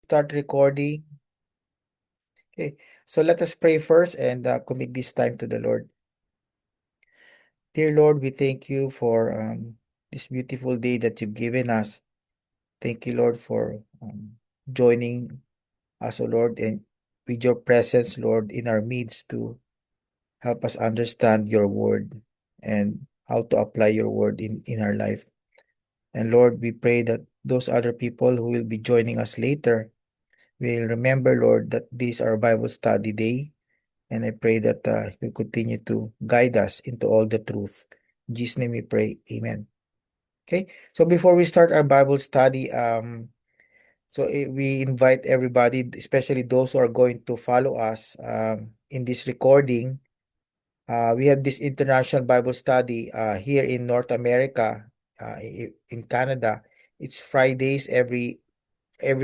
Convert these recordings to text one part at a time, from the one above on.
start recording. Okay, so let us pray first and commit this time to the Lord. Dear Lord, we thank you for this beautiful day that you've given us. Thank you, Lord, for joining us, O Lord, and with your presence, Lord, in our midst to help us understand your word and how to apply your word in our life. And Lord, we pray that those other people who will be joining us later will remember, Lord, that this is our Bible study day. And I pray that you'll continue to guide us into all the truth. In Jesus' name we pray. Amen. Okay. So before we start our Bible study, we invite everybody, especially those who are going to follow us in this recording. We have this international Bible study here in North America, in Canada. It's Fridays every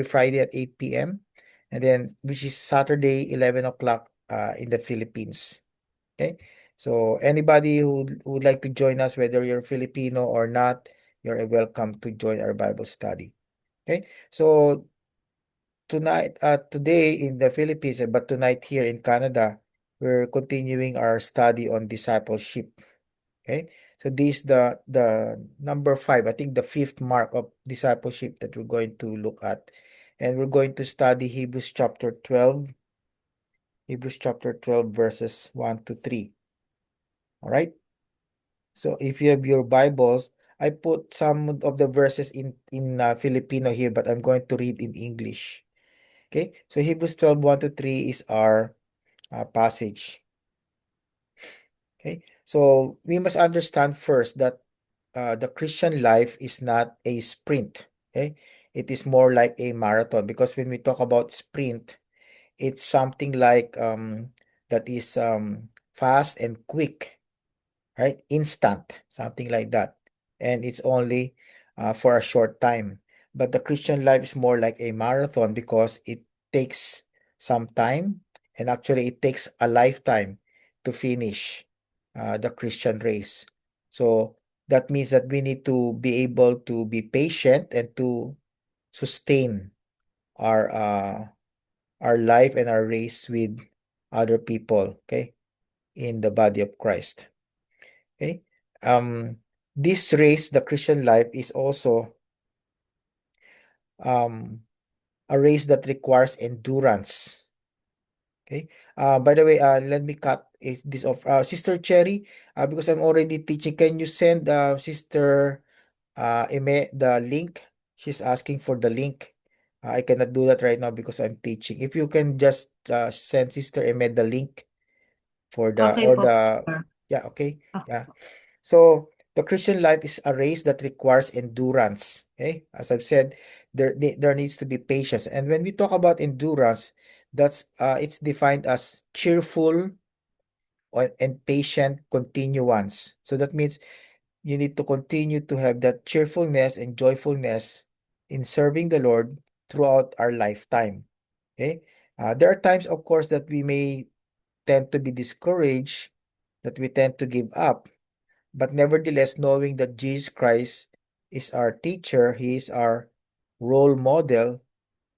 Friday at 8 p.m. and then which is Saturday 11 o'clock in the Philippines. Okay, so anybody who would like to join us, whether you're Filipino or not, you're welcome to join our Bible study. Okay, so today in the Philippines, but tonight here in Canada, we're continuing our study on discipleship. Okay, so this is the number 5, I think the 5th mark of discipleship that we're going to look at, and we're going to study Hebrews chapter 12 verses 1 to 3. All right. So if you have your Bibles, I put some of the verses in Filipino here, but I'm going to read in English. Okay. So Hebrews 12 1 to 3 is our passage. Okay. So we must understand first that the Christian life is not a sprint. Okay. It is more like a marathon, because when we talk about sprint, it's something like that is fast and quick, right? Instant, something like that. And it's only for a short time. But the Christian life is more like a marathon, because it takes some time, and actually it takes a lifetime to finish the Christian race. So that means that we need to be able to be patient and to sustain our uh, our life and our race with other people, okay, in the body of Christ. Okay. Um, this race, the Christian life, is also um a race that requires endurance. Okay. By the way, let me cut if this off. Sister Cherry, because I'm already teaching, can you send Sister Eme the link? She's asking for the link. I cannot do that right now because I'm teaching. If you can just send Sister Eme the link for the Okay or po, the sir. yeah, okay. Okay Yeah. po. So the Christian life is a race that requires endurance. Okay, as I've said, there needs to be patience. And when we talk about endurance, that's it's defined as cheerful and patient continuance. So that means you need to continue to have that cheerfulness and joyfulness in serving the Lord throughout our lifetime. Okay, there are times, of course, that we may tend to be discouraged, that we tend to give up. But nevertheless, knowing that Jesus Christ is our teacher, He is our role model,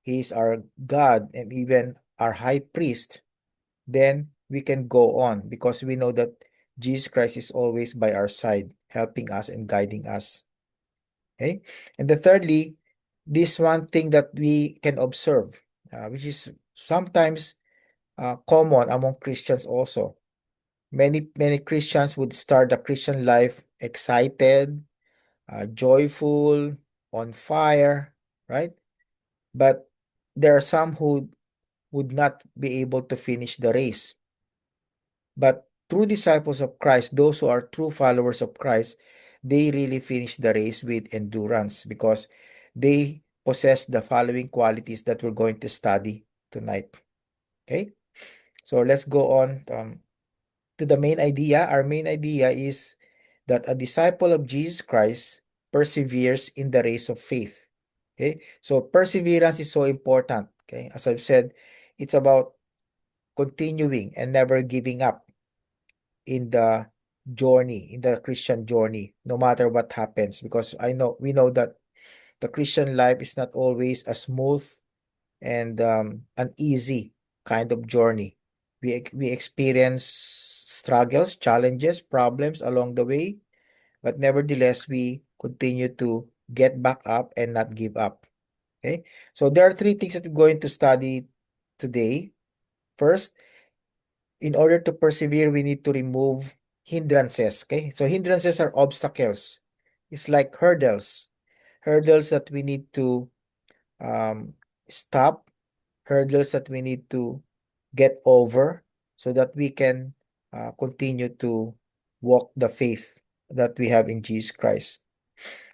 He is our God, and even our high priest, then we can go on, because we know that Jesus Christ is always by our side, helping us and guiding us. Okay? And then thirdly, this one thing that we can observe, which is sometimes common among Christians also. Many Christians would start the Christian life excited, joyful, on fire, right? But there are some who would not be able to finish the race. But true disciples of Christ, those who are true followers of Christ, they really finish the race with endurance, because they possess the following qualities that we're going to study tonight. Okay, so let's go on to the main idea. Our main idea is that a disciple of Jesus Christ perseveres in the race of faith. Okay, so perseverance is so important. Okay, as I've said, it's about continuing and never giving up in the journey, in the Christian journey, no matter what happens. Because we know that the Christian life is not always a smooth and an easy kind of journey. We experience struggles, challenges, problems along the way, but nevertheless, we continue to get back up and not give up. Okay, so there are three things that we're going to study today. First, in order to persevere, we need to remove hindrances. Okay, so hindrances are obstacles. It's like hurdles that we need to um, stop, hurdles that we need to get over so that we can continue to walk the faith that we have in Jesus Christ.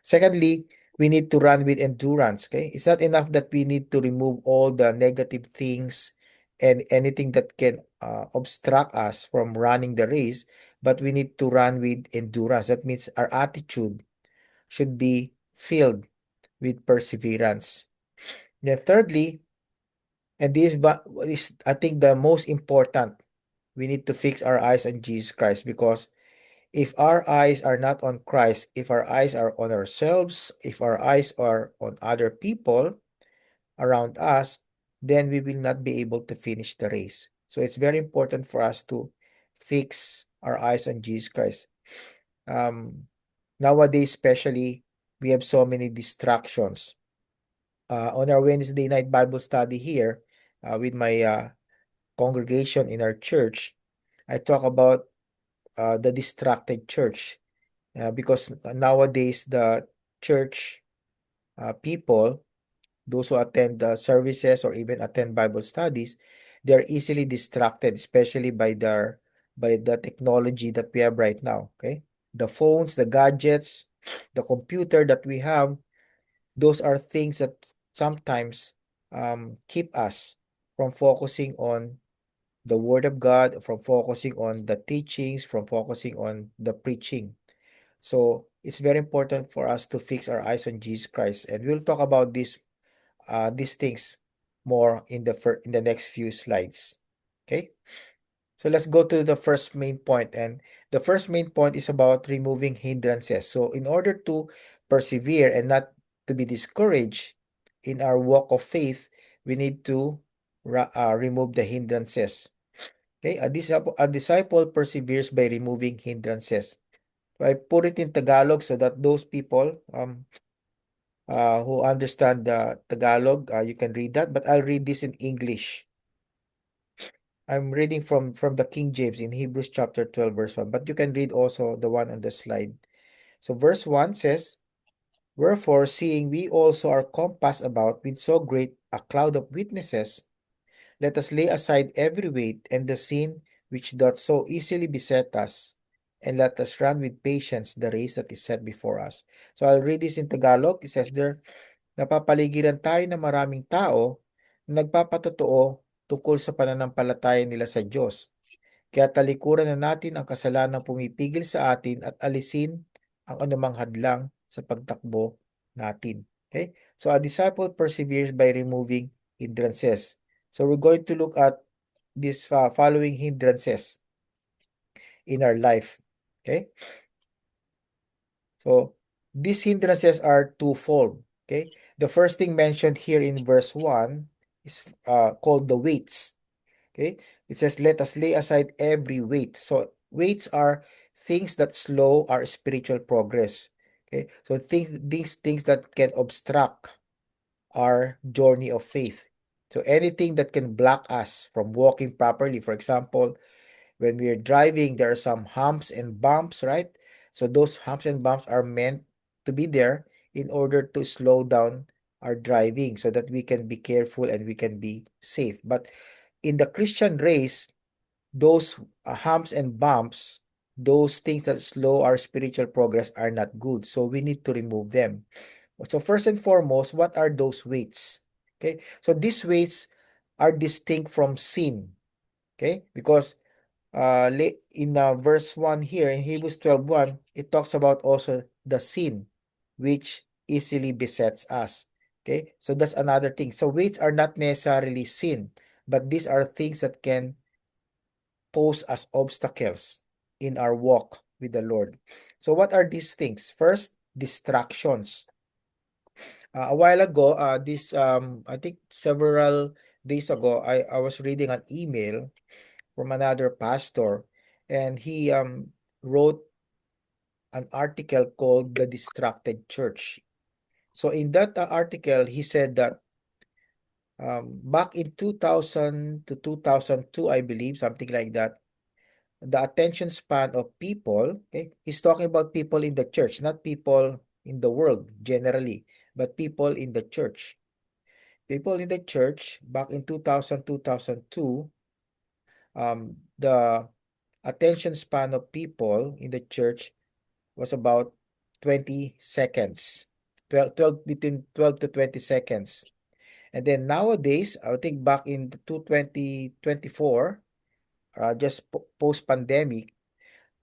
Secondly, we need to run with endurance. Okay, it's not enough that we need to remove all the negative things and anything that can obstruct us from running the race, but we need to run with endurance. That means our attitude should be filled with perseverance. Then thirdly, and this is I think the most important, we need to fix our eyes on Jesus Christ, because if our eyes are not on Christ, if our eyes are on ourselves, if our eyes are on other people around us, then we will not be able to finish the race. So it's very important for us to fix our eyes on Jesus Christ. Um, Nowadays, especially, we have so many distractions. On our Wednesday night Bible study here, with my congregation in our church, I talk about the distracted church, because nowadays the church people, those who attend the services or even attend Bible studies, they're easily distracted, especially by the technology that we have right now. Okay, the phones, the gadgets, the computer that we have, those are things that sometimes keep us from focusing on the Word of God, from focusing on the teachings, from focusing on the preaching. So it's very important for us to fix our eyes on Jesus Christ, and we'll talk about these things more in the next few slides. Okay, so let's go to the first main point, and the first main point is about removing hindrances. So in order to persevere and not to be discouraged in our walk of faith, we need to remove the hindrances. Okay, a disciple perseveres by removing hindrances. So I put it in Tagalog so that those people who understand the Tagalog, you can read that, but I'll read this in English. I'm reading from the King James in Hebrews chapter 12, verse 1, but you can read also the one on the slide. So verse 1 says, "Wherefore, seeing we also are compassed about with so great a cloud of witnesses, let us lay aside every weight and the sin which doth so easily beset us, and let us run with patience the race that is set before us." So I'll read this in Tagalog. It says there, napapaligiran tayo ng maraming tao na nagpapatotoo tungkol sa pananampalataya nila sa Diyos. Kaya talikuran na natin ang kasalanang pumipigil sa atin at alisin ang anumang hadlang sa pagtakbo natin. Okay? So a disciple perseveres by removing hindrances. So we're going to look at these following hindrances in our life. Okay? So these hindrances are twofold. Okay? The first thing mentioned here in verse 1 is called the weights. Okay? It says, let us lay aside every weight. So weights are things that slow our spiritual progress. Okay? So these things that can obstruct our journey of faith. So anything that can block us from walking properly. For example, when we are driving, there are some humps and bumps, right? So those humps and bumps are meant to be there in order to slow down our driving so that we can be careful and we can be safe. But in the Christian race, those humps and bumps, those things that slow our spiritual progress are not good. So we need to remove them. So first and foremost, what are those weights? Okay, so these weights are distinct from sin. Okay, because in verse 1 here in Hebrews 12:1, it talks about also the sin which easily besets us. Okay, so that's another thing. So weights are not necessarily sin, but these are things that can pose as obstacles in our walk with the Lord. So what are these things? First, distractions. A while ago, I think several days ago, I was reading an email from another pastor, and he wrote an article called The Distracted Church. So in that article, he said that back in 2000 to 2002, I believe, something like that, the attention span of people, okay, he's talking about people in the church, not people in the world generally, but people in the church. People in the church back in 2000, 2002, the attention span of people in the church was about 20 seconds, 12 between 12 to 20 seconds. And then nowadays, I think back in 2024, just post-pandemic,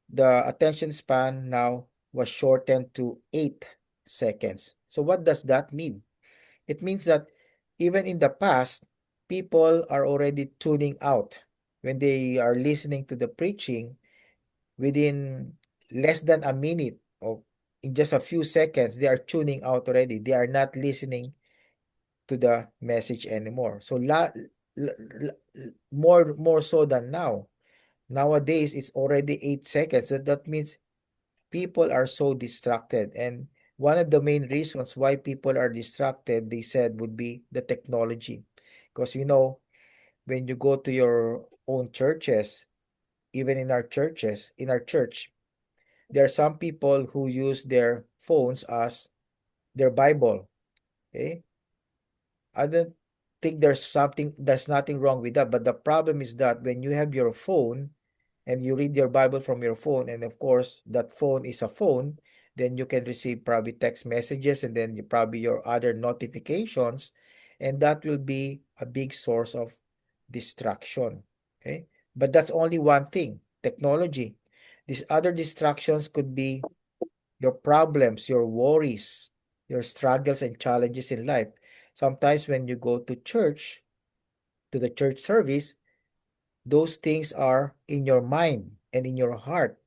the attention span now was shortened to 8 seconds. So what does that mean? It means that even in the past, people are already tuning out when they are listening to the preaching within less than a minute or in just a few seconds, they are tuning out already. They are not listening to the message anymore. So more so than now. Nowadays, it's already 8 seconds. So that means people are so distracted. And one of the main reasons why people are distracted, they said, would be the technology. Because when you go to your own churches, even in our church, there are some people who use their phones as their Bible. Okay? I don't think there's nothing wrong with that. But the problem is that when you have your phone and you read your Bible from your phone, and of course that phone is a phone, then you can receive probably text messages and then probably your other notifications, and that will be a big source of distraction. Okay, but that's only one thing, technology. These other distractions could be your problems, your worries, your struggles and challenges in life. Sometimes when you go to church, to the church service, those things are in your mind and in your heart.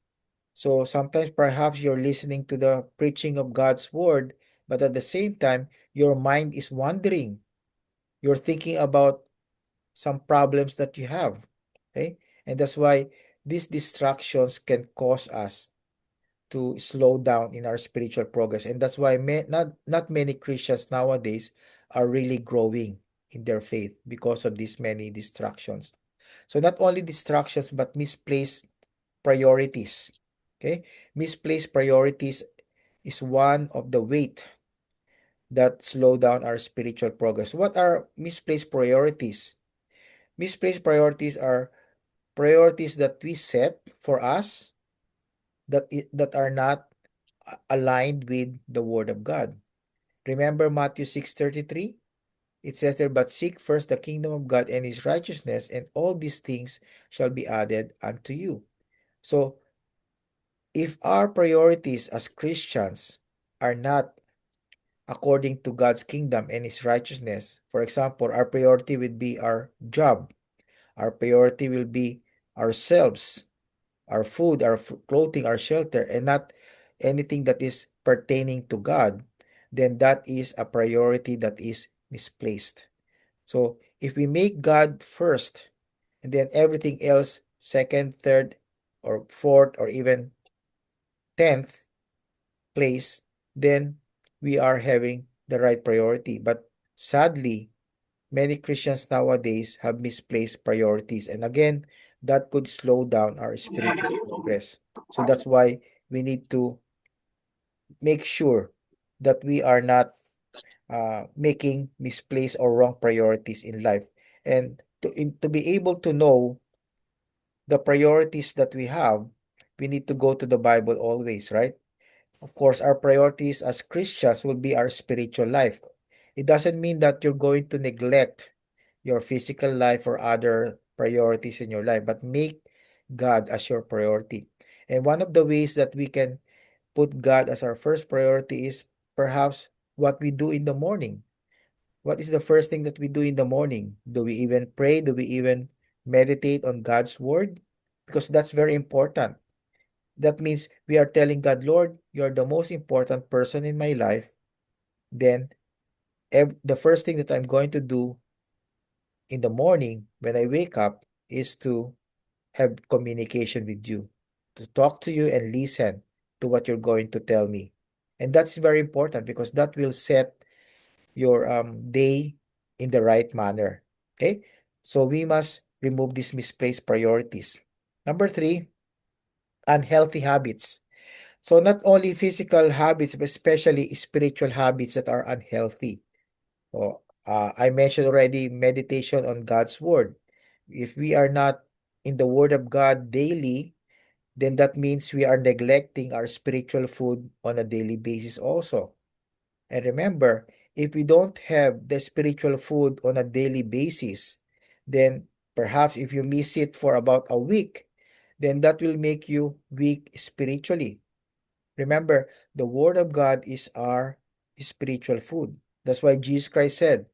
So sometimes perhaps you're listening to the preaching of God's word, but at the same time, your mind is wandering. You're thinking about some problems that you have. Okay? And that's why these distractions can cause us to slow down in our spiritual progress. And that's why not many Christians nowadays are really growing in their faith because of these many distractions. So not only distractions, but misplaced priorities. Okay? Misplaced priorities is one of the weight that slow down our spiritual progress. What are misplaced priorities? Misplaced priorities are priorities that we set for us that are not aligned with the word of God. Remember Matthew 6:33? It says there, but seek first the kingdom of God and his righteousness, and all these things shall be added unto you. So if our priorities as Christians are not according to God's kingdom and his righteousness, for example, our priority would be our job, our priority will be ourselves, our food, our clothing, our shelter, and not anything that is pertaining to God, then that is a priority that is misplaced. So if we make God first and then everything else second, third, or fourth, or even 10th place, then we are having the right priority. But sadly, many Christians nowadays have misplaced priorities. And again, that could slow down our spiritual progress. So that's why we need to make sure that we are not making misplaced or wrong priorities in life. And to be able to know the priorities that we have, we need to go to the Bible always, right? Of course, our priorities as Christians will be our spiritual life. It doesn't mean that you're going to neglect your physical life or other priorities in your life, but make God as your priority. And one of the ways that we can put God as our first priority is perhaps what we do in the morning. What is the first thing that we do in the morning? Do we even pray? Do we even meditate on God's word? Because that's very important. That means we are telling God, Lord, you're the most important person in my life. Then the first thing that I'm going to do in the morning when I wake up is to have communication with you, to talk to you and listen to what you're going to tell me. And that's very important because that will set your day in the right manner. Okay? So we must remove these misplaced priorities. Number three, unhealthy habits. So not only physical habits, but especially spiritual habits that are unhealthy. So I mentioned already meditation on God's word. If we are not in the word of God daily, then that means we are neglecting our spiritual food on a daily basis also. And remember, if we don't have the spiritual food on a daily basis, then perhaps if you miss it for about a week, then that will make you weak spiritually. Remember, the Word of God is our spiritual food. That's why Jesus Christ said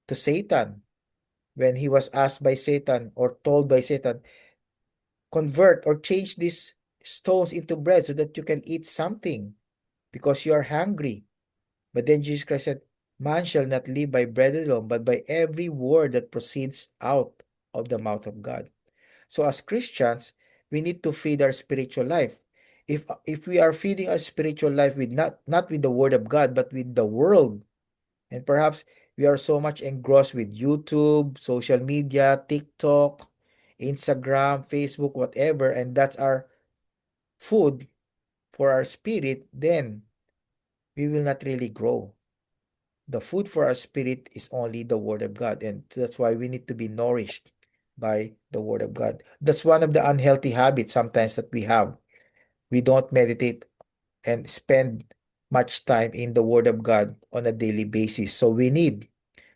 to Satan, when he was asked by Satan or told by Satan, convert or change these stones into bread so that you can eat something because you are hungry. But then Jesus Christ said, man shall not live by bread alone, but by every word that proceeds out of the mouth of God. So as Christians, we need to feed our spiritual life. If we are feeding our spiritual life with not with the word of God, but with the world, and perhaps we are so much engrossed with YouTube, social media, TikTok, Instagram, Facebook, whatever, and that's our food for our spirit, then we will not really grow. The food for our spirit is only the Word of God, and that's why we need to be nourished by the Word of God. That's one of the unhealthy habits sometimes that we have. We don't meditate and spend much time in the Word of God on a daily basis. So we need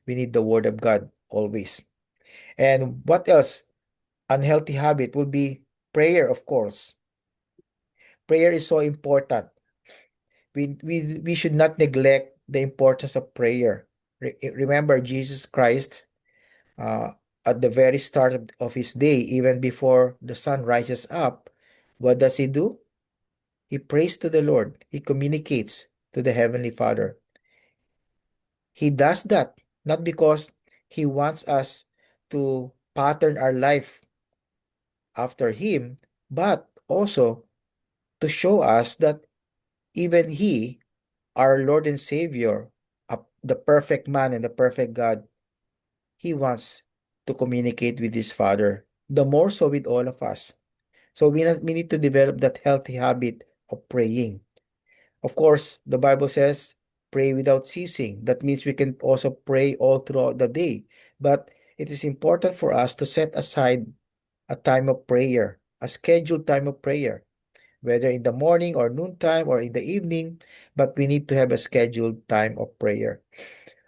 the Word of God always. And what else? Unhealthy habit will be prayer, of course. Prayer is so important. We should not neglect the importance of prayer. Remember Jesus Christ uh, at the very start of his day, even before the sun rises up, what does he do? He prays to the Lord. He communicates to the Heavenly Father. He does that not because he wants us to pattern our life after him, but also to show us that even he, our Lord and Savior, the perfect man and the perfect God, he wants to communicate with his Father, the more so with all of us. So we need to develop that healthy habit of praying. Of course, the Bible says, pray without ceasing. That means we can also pray all throughout the day. But it is important for us to set aside a time of prayer, a scheduled time of prayer, whether in the morning or noontime or in the evening, but we need to have a scheduled time of prayer.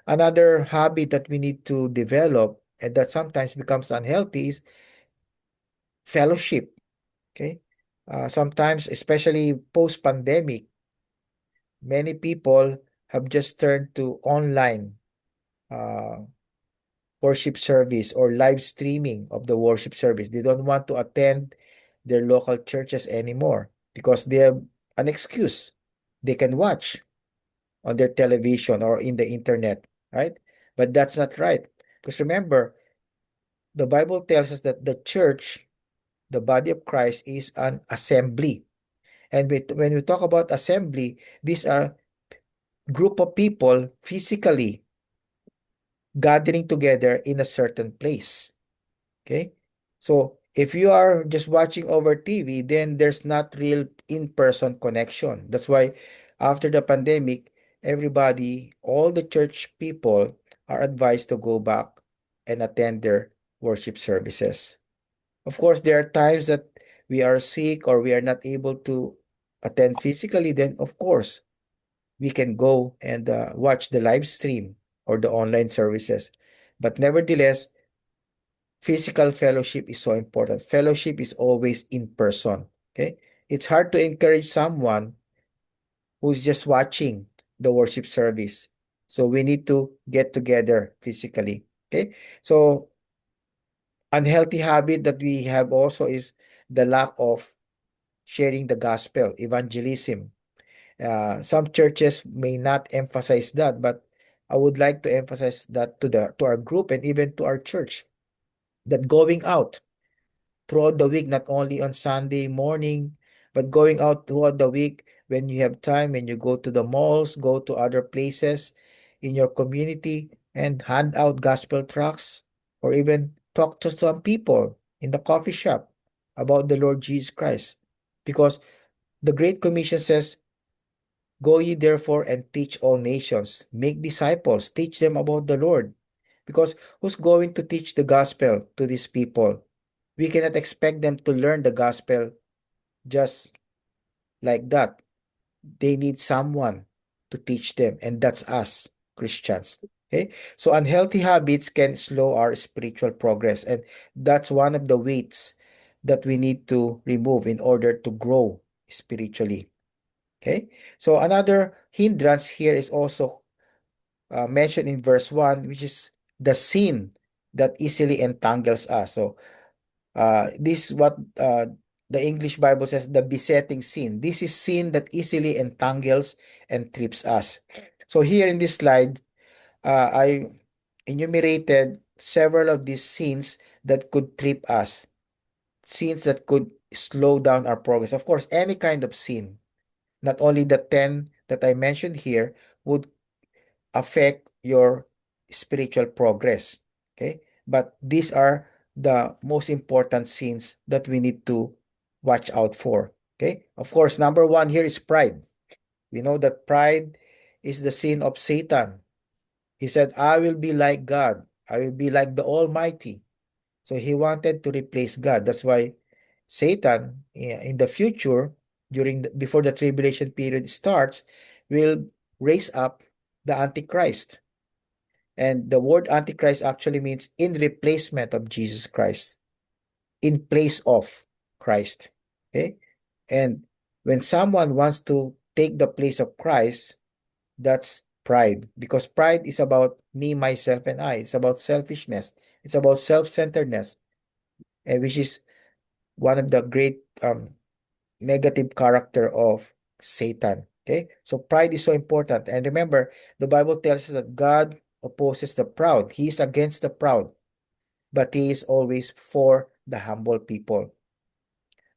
Another habit that we need to develop and that sometimes becomes unhealthy is fellowship. Okay. Sometimes, especially post pandemic, many people have just turned to online uh, worship service or live streaming of the worship service. They don't want to attend their local churches anymore because they have an excuse. They can watch on their television or in the internet, right? But that's not right. Because remember, the Bible tells us that the church, the body of Christ, is an assembly. And when we talk about assembly, these are group of people physically gathering together in a certain place. Okay? So if you are just watching over TV, then there's not real in-person connection. That's why after the pandemic, everybody, all the church people are advised to go back and attend their worship services. Of course, there are times that we are sick or we are not able to attend physically, then of course, we can go and watch the live stream or the online services. But nevertheless, physical fellowship is so important. Fellowship is always in person. Okay. It's hard to encourage someone who's just watching the worship service. So we need to get together physically. Okay. So unhealthy habit that we have also is the lack of sharing the gospel, evangelism. Some churches may not emphasize that, but I would like to emphasize that to our group and even to our church, that going out throughout the week, not only on Sunday morning, but going out throughout the week when you have time, when you go to the malls, go to other places in your community and hand out gospel tracts, or even talk to some people in the coffee shop about the Lord Jesus Christ. Because the Great Commission says, "Go ye therefore and teach all nations, make disciples, teach them about the Lord." Because who's going to teach the gospel to these people? We cannot expect them to learn the gospel just like that. They need someone to teach them, and that's us, Christians. Okay? So unhealthy habits can slow our spiritual progress, and that's one of the weights that we need to remove in order to grow spiritually. Okay? So another hindrance here is also mentioned in verse 1, which is the sin that easily entangles us. So this is what the English Bible says, the besetting sin. This is sin that easily entangles and trips us. So here in this slide, I enumerated several of these sins that could trip us, sins that could slow down our progress. Of course, any kind of sin, not only the 10 that I mentioned here, would affect your spiritual progress. Okay? But these are the most important sins that we need to watch out for. Okay? Of course, number one here is pride. We know that pride is the sin of Satan. He said, "I will be like God. I will be like the Almighty." So he wanted to replace God. That's why Satan, in the future, before the tribulation period starts, will raise up the Antichrist. And the word Antichrist actually means in replacement of Jesus Christ, in place of Christ. Okay? And when someone wants to take the place of Christ, that's pride. Because pride is about me, myself, and I. It's about selfishness. It's about self-centeredness, and which is one of the great negative character of Satan. Okay? So pride is so important. And remember, the Bible tells us that God opposes the proud. He is against the proud, but he is always for the humble people.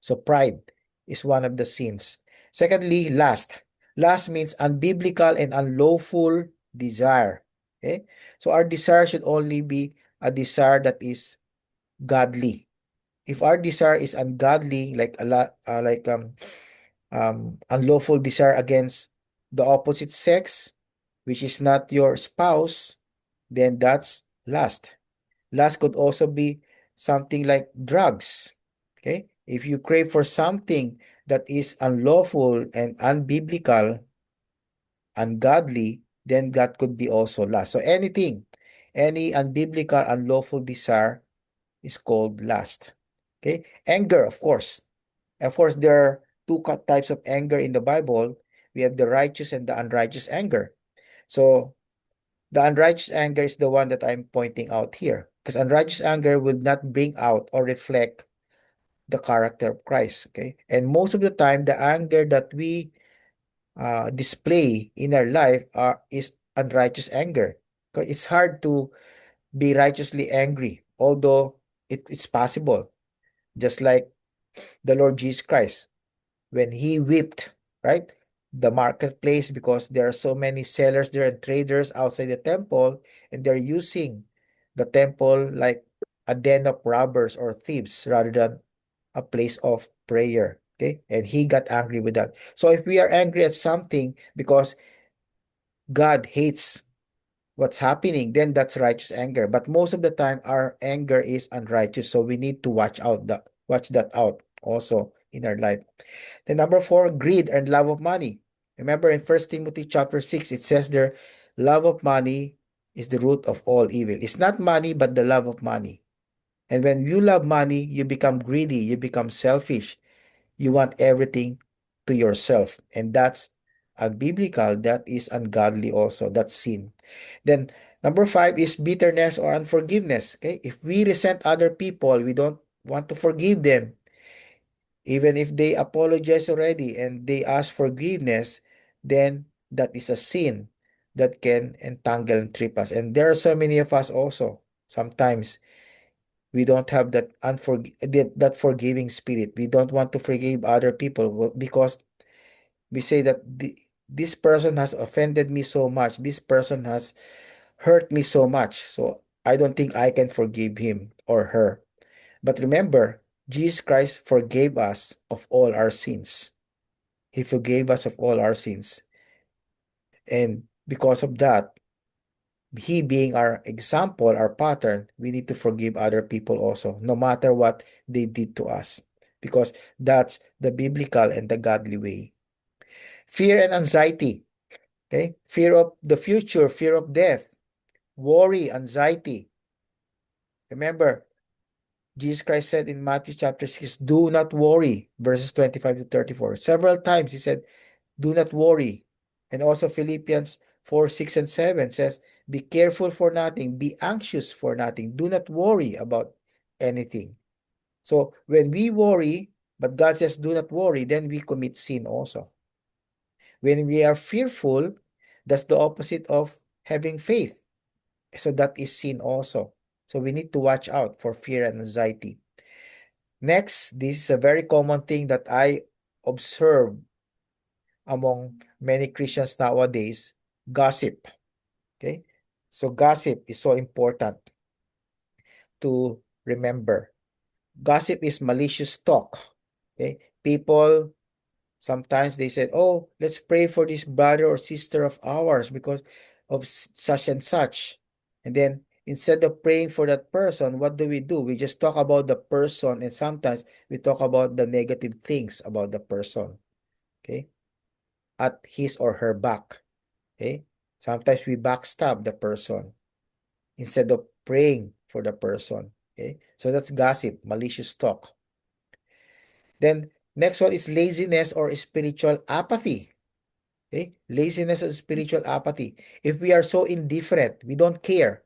So pride is one of the sins. Secondly, lust. Lust means unbiblical and unlawful desire. Okay? So our desire should only be a desire that is godly. If our desire is ungodly, like a lot, unlawful desire against the opposite sex, which is not your spouse, then that's lust. Lust could also be something like drugs. Okay? If you crave for something that is unlawful and unbiblical, ungodly, then that could be also lust. So anything, any unbiblical, unlawful desire is called lust. Okay? Anger, of course. Of course, there are two types of anger in the Bible. We have the righteous and the unrighteous anger. So the unrighteous anger is the one that I'm pointing out here, because unrighteous anger will not bring out or reflect the character of Christ. Okay, and most of the time, the anger that we display in our life is unrighteous anger. Because it's hard to be righteously angry, although it's possible. Just like the Lord Jesus Christ, when he whipped, right, the marketplace, because there are so many sellers there and traders outside the temple, and they're using the temple like a den of robbers or thieves rather than a place of prayer. Okay, and he got angry with that. So if we are angry at something because God hates what's happening, then that's righteous anger. But most of the time, our anger is unrighteous, so we need to watch that out also in our life. Then number four, greed and love of money. Remember in First Timothy chapter 6, it says there, love of money is the root of all evil. It's not money, but the love of money. And when you love money, you become greedy, you become selfish. You want everything to yourself. And that's unbiblical. That is ungodly also. That's sin. Then number five is bitterness or unforgiveness. Okay. If we resent other people, we don't want to forgive them. Even if they apologize already and they ask forgiveness, then that is a sin. that can entangle and trip us. And there are so many of us also. Sometimes we don't have that forgiving spirit. We don't want to forgive other people because we say that this person has offended me so much. This person has hurt me so much. So I don't think I can forgive him or her. But remember, Jesus Christ forgave us of all our sins. He forgave us of all our sins. And because of that, he being our example, our pattern, we need to forgive other people also, no matter what they did to us, because that's the biblical and the godly way. Fear and anxiety, okay? Fear of the future, fear of death, worry, anxiety. Remember, Jesus Christ said in Matthew chapter 6, do not worry, verses 25 to 34. Several times he said, do not worry. And also Philippians 4, 6, and 7 says, be careful for nothing, be anxious for nothing, do not worry about anything. So when we worry, but God says, do not worry, then we commit sin also. When we are fearful, that's the opposite of having faith. So that is sin also. So we need to watch out for fear and anxiety. Next, this is a very common thing that I observe among many Christians nowadays, gossip. Okay? So gossip is so important to remember. Gossip is malicious talk. Okay? People sometimes they said, "Oh, let's pray for this brother or sister of ours because of such and such." And then instead of praying for that person, what do? We just talk about the person, and sometimes we talk about the negative things about the person, okay, at his or her back. Okay? Sometimes we backstab the person instead of praying for the person. Okay? So that's gossip, malicious talk. Then next one is laziness or spiritual apathy. Okay? Laziness or spiritual apathy. If we are so indifferent, we don't care.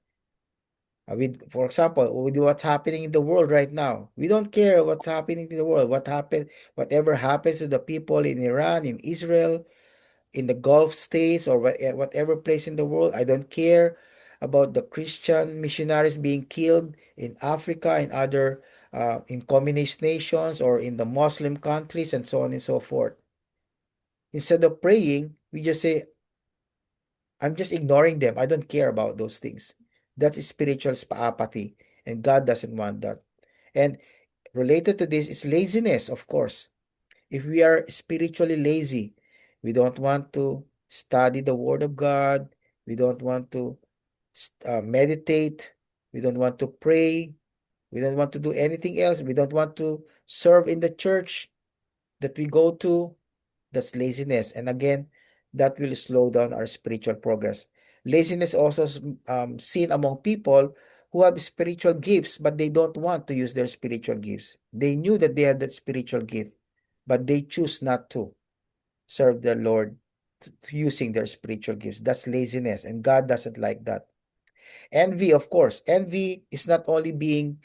For example, with what's happening in the world right now, we don't care what's happening in the world. Whatever happens to the people in Iran, in Israel, in the Gulf states, or whatever place in the world. I don't care about the Christian missionaries being killed in Africa and other in communist nations or in the Muslim countries and so on and so forth. Instead of praying, we just say, I'm just ignoring them. I don't care about those things. That's spiritual apathy, and God doesn't want that. And related to this is laziness, of course. If we are spiritually lazy, we don't want to study the Word of God, we don't want to meditate, we don't want to pray, we don't want to do anything else, we don't want to serve in the church that we go to, that's laziness. And again, that will slow down our spiritual progress. Laziness also is seen among people who have spiritual gifts, but they don't want to use their spiritual gifts. They knew that they had that spiritual gift, but they choose not to serve the Lord using their spiritual gifts. That's laziness, and God doesn't like that. Envy, of course. Envy is not only being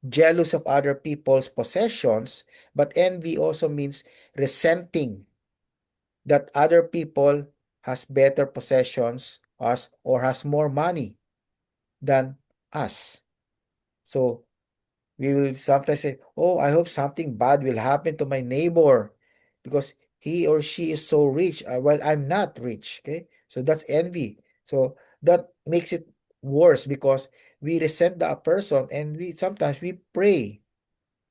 jealous of other people's possessions, but envy also means resenting that other people has better possessions us or has more money than us. So we will sometimes say, oh, I hope something bad will happen to my neighbor because he or she is so rich while I'm not rich. Okay. So that's envy. So that makes it worse because we resent the person and we sometimes we pray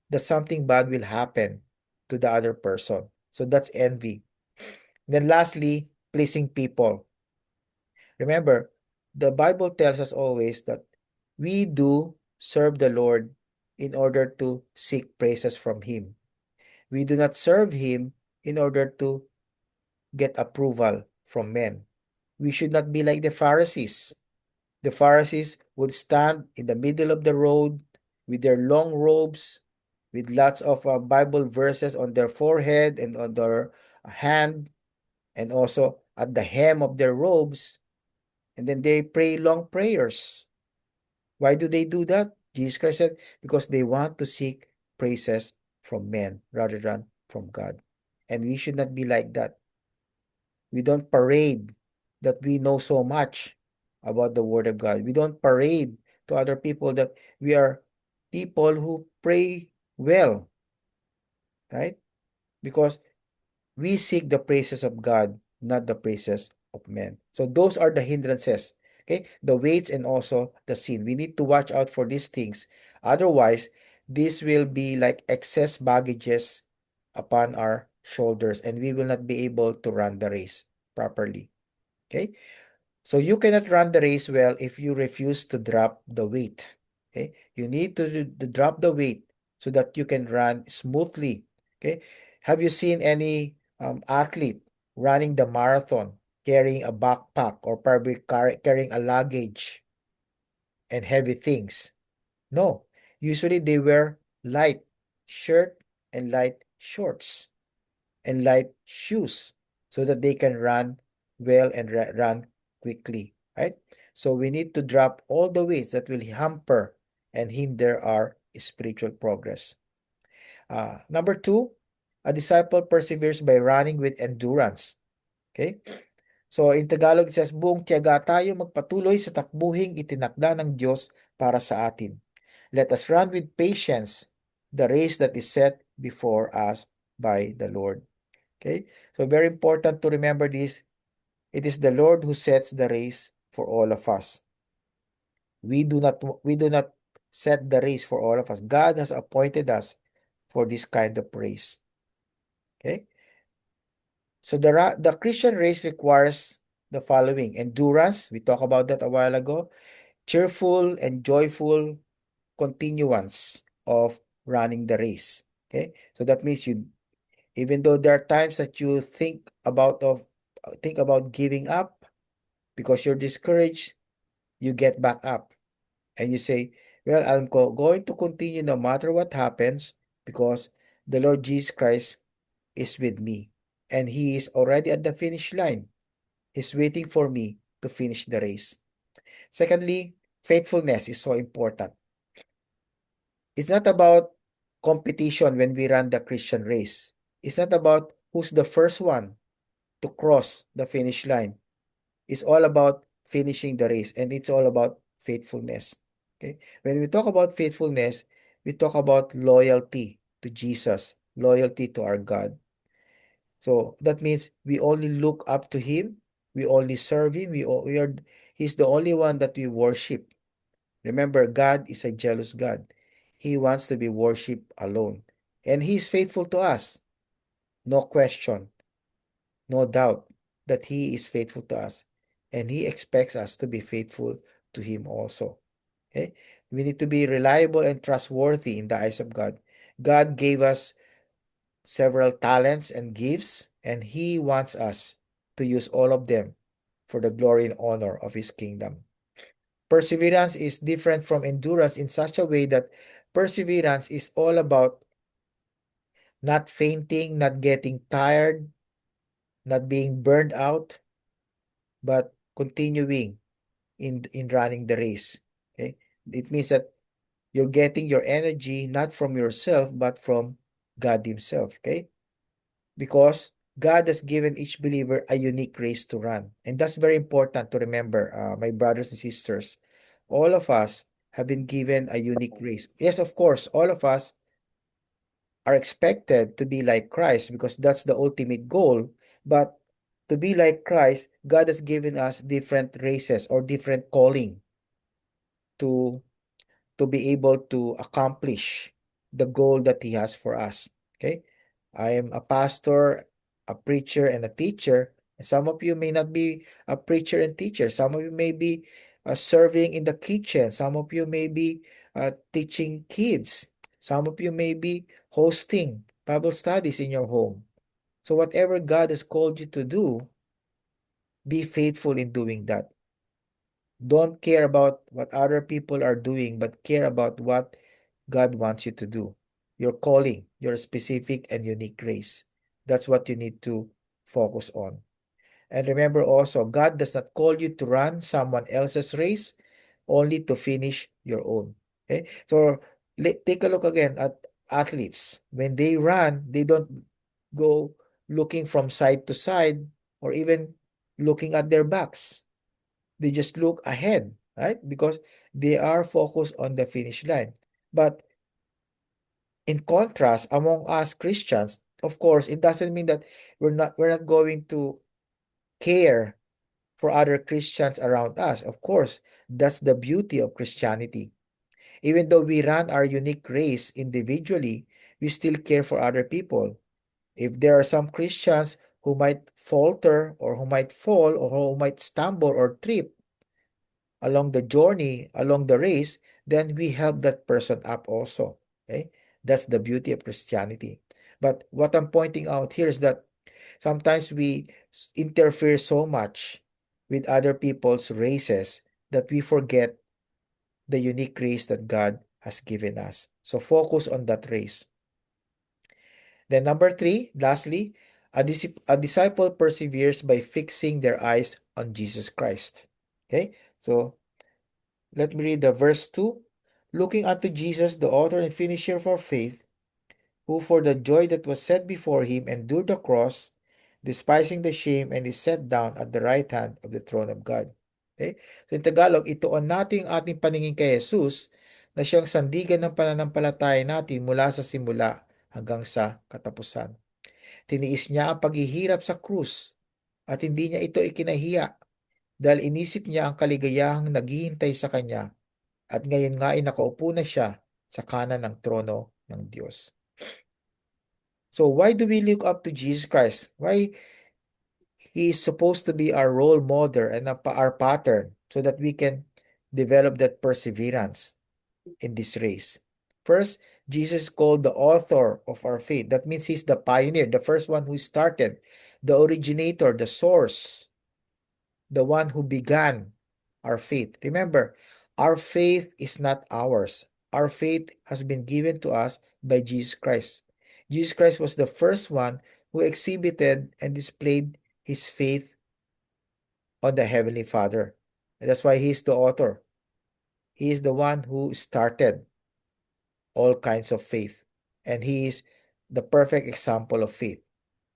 that something bad will happen to the other person. So that's envy. Then lastly, pleasing people. Remember, the Bible tells us always that we do serve the Lord in order to seek praises from Him. We do not serve Him in order to get approval from men. We should not be like the Pharisees. The Pharisees would stand in the middle of the road with their long robes, with lots of Bible verses on their forehead and on their hand, and also at the hem of their robes, and then they pray long prayers. Why do they do that? Jesus Christ said, because they want to seek praises from men rather than from God. And we should not be like that. We don't parade that we know so much about the Word of God. We don't parade to other people that we are people who pray well, right? Because we seek the praises of God, not the praises of men. So those are the hindrances, okay? The weights and also the sin. We need to watch out for these things. Otherwise, this will be like excess baggages upon our shoulders and we will not be able to run the race properly, okay? So you cannot run the race well if you refuse to drop the weight. Okay, you need to drop the weight so that you can run smoothly. Okay, have you seen any athlete running the marathon carrying a backpack or probably carrying a luggage and heavy things? No, usually they wear light shirt and light shorts and light shoes so that they can run well and run quickly, right? So we need to drop all the weights that will hamper and hinder our spiritual progress. Number two, a disciple perseveres by running with endurance. Okay? So in Tagalog, it says, buong tiyaga tayo magpatuloy sa takbuhing itinakda ng Diyos para sa atin. Let us run with patience the race that is set before us by the Lord. Okay? So very important to remember this. It is the Lord who sets the race for all of us. We do not set the race for all of us. God has appointed us for this kind of race. Okay? So the Christian race requires the following: endurance, we talked about that a while ago, cheerful and joyful continuance of running the race. Okay? So that means you, even though there are times that you think about giving up because you're discouraged, you get back up and you say, well, I'm going to continue no matter what happens because the Lord Jesus Christ is with me and he is already at the finish line. He's waiting for me to finish the race. Secondly, faithfulness is so important. It's not about competition when we run the Christian race. It's not about who's the first one to cross the finish line. It's all about finishing the race and it's all about faithfulness. Okay? When we talk about faithfulness, we talk about loyalty to Jesus, loyalty to our God. So that means we only look up to him, we only serve him, he's the only one that we worship. Remember, God is a jealous God. He wants to be worshipped alone. And he's faithful to us. No question, no doubt that he is faithful to us. And he expects us to be faithful to him also. Okay? We need to be reliable and trustworthy in the eyes of God. God gave us several talents and gifts, and he wants us to use all of them for the glory and honor of his kingdom. Perseverance is different from endurance in such a way that perseverance is all about not fainting, not getting tired, not being burned out, but continuing in running the race. Okay? It means that you're getting your energy not from yourself, but from God himself. Okay? Because God has given each believer a unique race to run. And that's very important to remember, my brothers and sisters. All of us have been given a unique race. Yes, of course, all of us are expected to be like Christ because that's the ultimate goal. But to be like Christ, God has given us different races or different calling to to be able to accomplish the goal that he has for us. Okay? I am a pastor, a preacher, and a teacher. Some of you may not be a preacher and teacher. Some of you may be serving in the kitchen. Some of you may be teaching kids. Some of you may be hosting Bible studies in your home. So whatever God has called you to do, be faithful in doing that. Don't care about what other people are doing, but care about what God wants you to do. Your calling, your specific and unique grace. That's what you need to focus on. And remember also, God does not call you to run someone else's race, only to finish your own. Okay? So take a look again at athletes. When they run, they don't go looking from side to side or even looking at their backs. They just look ahead, right? Because they are focused on the finish line. But in contrast, among us Christians, of course, it doesn't mean that we're not going to care for other Christians around us. Of course, that's the beauty of Christianity. Even though we run our unique race individually, we still care for other people. If there are some Christians who might falter or who might fall or who might stumble or trip along the journey, along the race, then we help that person up also. Okay? That's the beauty of Christianity. But what I'm pointing out here is that sometimes we interfere so much with other people's races that we forget the unique race that God has given us. So focus on that race. Then number three, lastly, a disciple perseveres by fixing their eyes on Jesus Christ. Okay, so let me read the verse 2. Looking unto Jesus, the author and finisher of our faith, who for the joy that was set before him endured the cross, despising the shame, and is set down at the right hand of the throne of God. Okay? So in Tagalog, ituon natin ang ating paningin kay Jesus na siyang sandigan ng pananampalataya natin mula sa simula hanggang sa katapusan. Tiniis niya ang paghihirap sa krus at hindi niya ito ikinahiya dahil inisip niya ang kaligayahang naghihintay sa kanya at ngayon nga ay nakaupo na siya sa kanan ng trono ng Diyos. So why do we look up to Jesus Christ? Why he is supposed to be our role model and our pattern so that we can develop that perseverance in this race. First, Jesus is called the author of our faith. That means he's the pioneer, the first one who started, the originator, the source, the one who began our faith. Remember, our faith is not ours. Our faith has been given to us by Jesus Christ. Jesus Christ was the first one who exhibited and displayed his faith on the Heavenly Father. And that's why he is the author. He is the one who started all kinds of faith. And he is the perfect example of faith.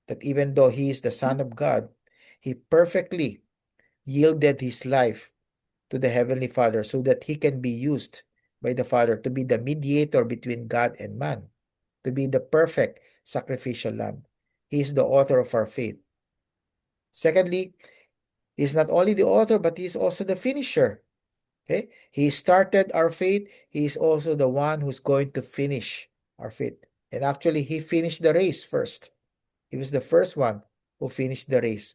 That even though he is the Son of God, he perfectly yielded his life to the Heavenly Father so that he can be used by the Father to be the mediator between God and man, to be the perfect sacrificial lamb. He is the author of our faith. Secondly, he is not only the author, but he is also the finisher. Okay? He started our faith. He is also the one who's going to finish our faith. And actually, he finished the race first. He was the first one who finished the race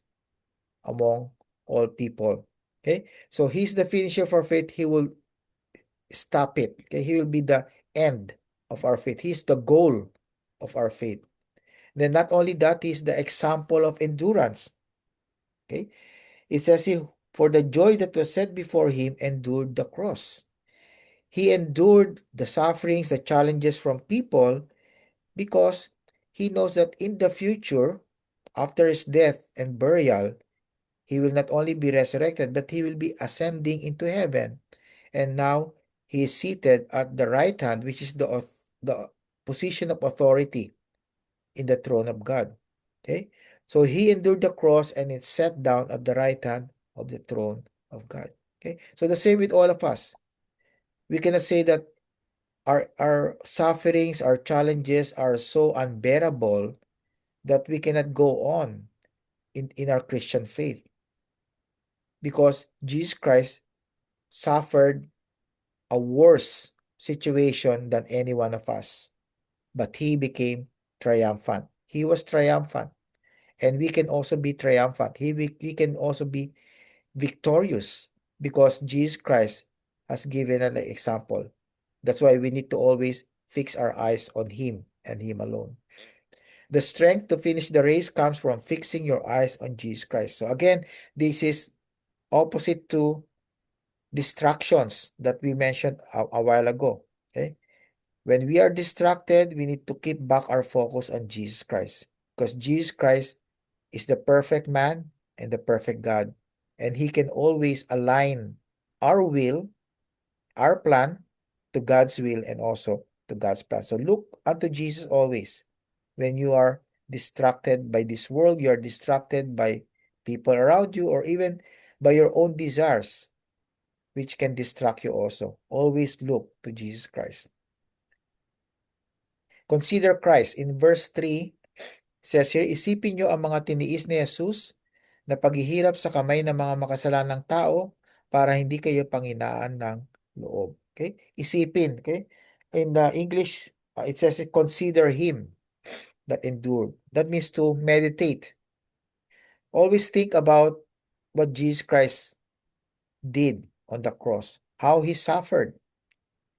among all people. Okay? So he's the finisher of our faith. He will stop it. Okay? He will be the end of our faith. He's the goal of our faith. Then not only that, he's the example of endurance. Okay? It says he, for the joy that was set before him, endured the cross. He endured the sufferings, the challenges from people because he knows that in the future, after his death and burial, he will not only be resurrected, but he will be ascending into heaven. And now he is seated at the right hand, which is the position of authority in the throne of God. Okay? So he endured the cross and is set down at the right hand of the throne of God. Okay? So the same with all of us. We cannot say that our sufferings, our challenges are so unbearable that we cannot go on in our Christian faith because Jesus Christ suffered a worse situation than any one of us, but he became triumphant. He was triumphant, and we can also be triumphant. We can also be victorious because Jesus Christ has given an example. That's why we need to always fix our eyes on him and him alone. The strength to finish the race comes from fixing your eyes on Jesus Christ. So again, this is opposite to distractions that we mentioned a while ago. Okay? When we are distracted, we need to keep back our focus on Jesus Christ because Jesus Christ is the perfect man and the perfect God. And he can always align our will, our plan to God's will and also to God's plan. So look unto Jesus always. When you are distracted by this world, you are distracted by people around you, or even by your own desires, which can distract you also. Always look to Jesus Christ. Consider Christ. In verse 3, says here, isipin nyo ang mga tiniis ni Jesus na paghihirap sa kamay ng mga makasalanang tao para hindi kayo panghinaan ng loob. Okay? Isipin. Okay? In the English, it says, consider Him that endured. That means to meditate. Always think about what Jesus Christ did on the cross, how He suffered.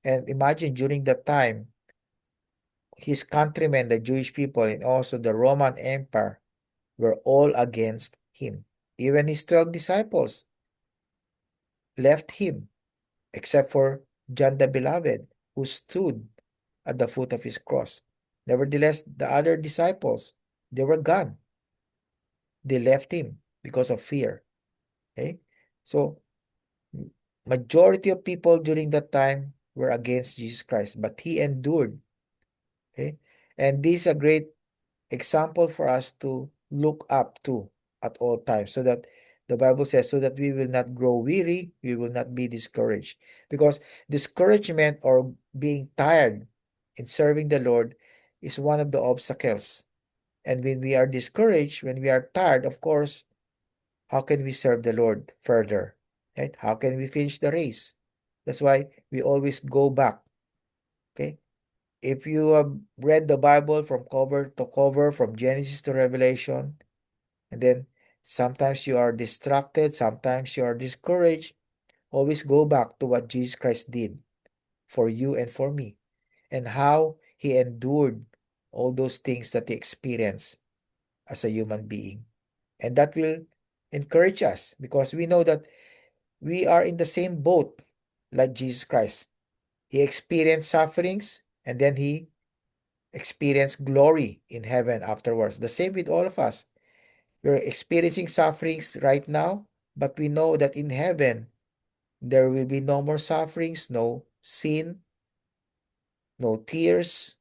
And imagine during that time, his countrymen, the Jewish people, and also the Roman Empire were all against him. Even his 12 disciples left him, except for John the Beloved, who stood at the foot of his cross. Nevertheless, the other disciples, they were gone. They left him because of fear. Okay? So, majority of people during that time were against Jesus Christ, but he endured. Okay? And this is a great example for us to look up to at all times, so that the Bible says, so that we will not grow weary, we will not be discouraged. Because discouragement or being tired in serving the Lord is one of the obstacles. And when we are discouraged, when we are tired, of course, how can we serve the Lord further? Right? How can we finish the race? That's why we always go back. Okay? If you have read the Bible from cover to cover, from Genesis to Revelation, and then sometimes you are distracted, sometimes you are discouraged, always go back to what Jesus Christ did for you and for me, and how he endured all those things that he experienced as a human being. And that will encourage us, because we know that we are in the same boat like Jesus Christ. He experienced sufferings, and then he experience glory in heaven afterwards. The same with all of us. We're experiencing sufferings right now, but we know that in heaven, there will be no more sufferings, no sin, no tears,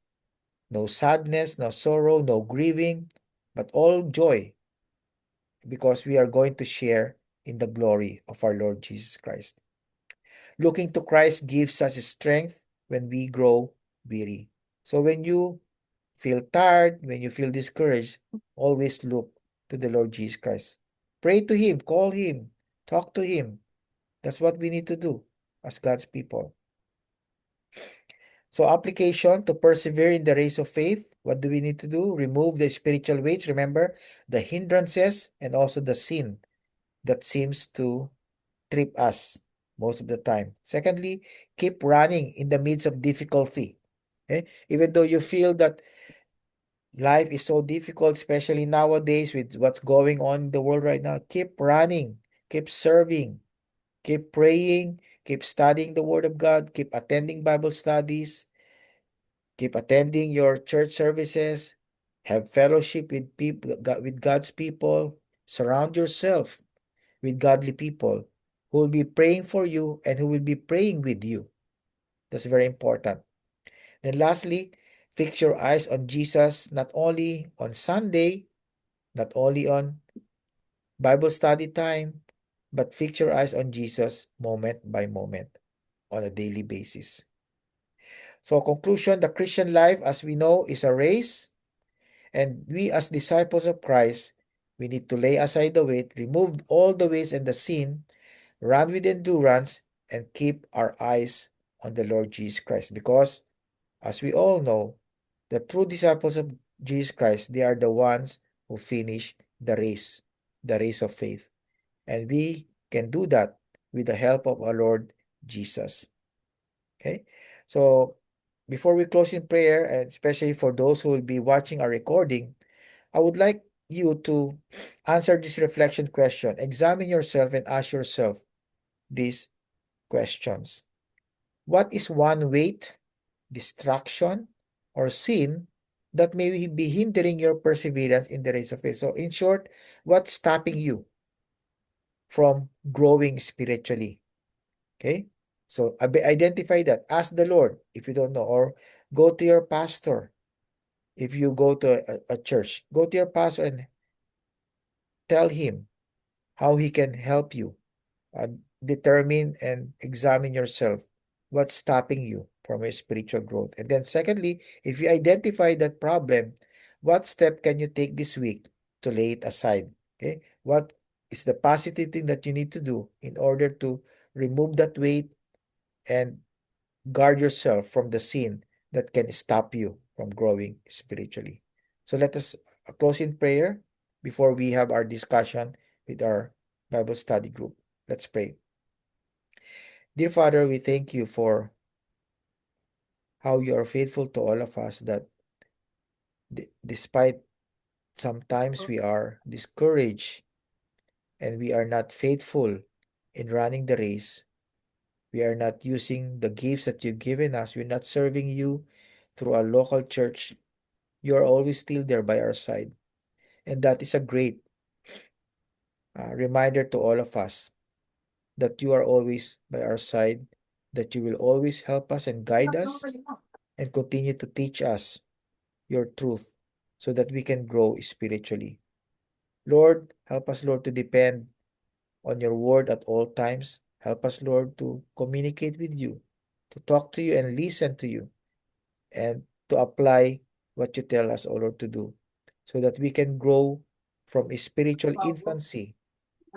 no sadness, no sorrow, no grieving, but all joy, because we are going to share in the glory of our Lord Jesus Christ. Looking to Christ gives us strength when we grow weary. So when you feel tired, when you feel discouraged, always look to the Lord Jesus Christ. Pray to Him, call Him, talk to Him. That's what we need to do as God's people. So application to persevere in the race of faith. What do we need to do? Remove the spiritual weights. Remember, the hindrances and also the sin that seems to trip us most of the time. Secondly, keep running in the midst of difficulty. Okay? Even though you feel that life is so difficult, especially nowadays with what's going on in the world right now, keep running, keep serving, keep praying, keep studying the Word of God, keep attending Bible studies, keep attending your church services, have fellowship with people, with God's people, surround yourself with godly people who will be praying for you and who will be praying with you. That's very important. Then lastly, fix your eyes on Jesus, not only on Sunday, not only on Bible study time, but fix your eyes on Jesus moment by moment on a daily basis. So conclusion, the Christian life, as we know, is a race, and we as disciples of Christ, we need to lay aside the weight, remove all the weights and the sin, run with endurance, and keep our eyes on the Lord Jesus Christ. Because, as we all know, the true disciples of Jesus Christ, they are the ones who finish the race of faith. And we can do that with the help of our Lord Jesus. Okay? So, before we close in prayer, and especially for those who will be watching our recording, I would like you to answer this reflection question. Examine yourself and ask yourself these questions. What is one weight, distraction, or sin that may be hindering your perseverance in the race of faith? So, in short, what's stopping you from growing spiritually? Okay? So, identify that. Ask the Lord if you don't know, or go to your pastor. If you go to a church, go to your pastor and tell him how He can help you determine and examine yourself what's stopping you from your spiritual growth. And then, secondly, if you identify that problem, what step can you take this week to lay it aside? Okay, what is the positive thing that you need to do in order to remove that weight and guard yourself from the sin that can stop you from growing spiritually? So let us close in prayer before we have our discussion with our Bible study group. Let's pray. Dear Father, we thank you for how you are faithful to all of us, that despite sometimes we are discouraged and we are not faithful in running the race, we are not using the gifts that you've given us, we're not serving you through our local church, you are always still there by our side. And that is a great reminder to all of us that you are always by our side, that you will always help us and guide us and continue to teach us your truth so that we can grow spiritually. Lord, help us, Lord, to depend on your word at all times. Help us, Lord, to communicate with you, to talk to you and listen to you, and to apply what you tell us, O Lord, to do, so that we can grow from a spiritual infancy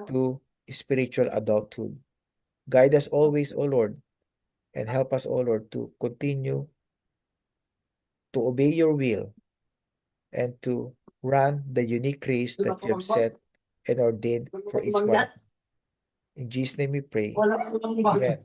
to spiritual adulthood. Guide us always, O Lord, and help us, O Lord, to continue to obey your will and to run the unique race that you have set and ordained for each one of us. In Jesus' name we pray. Amen.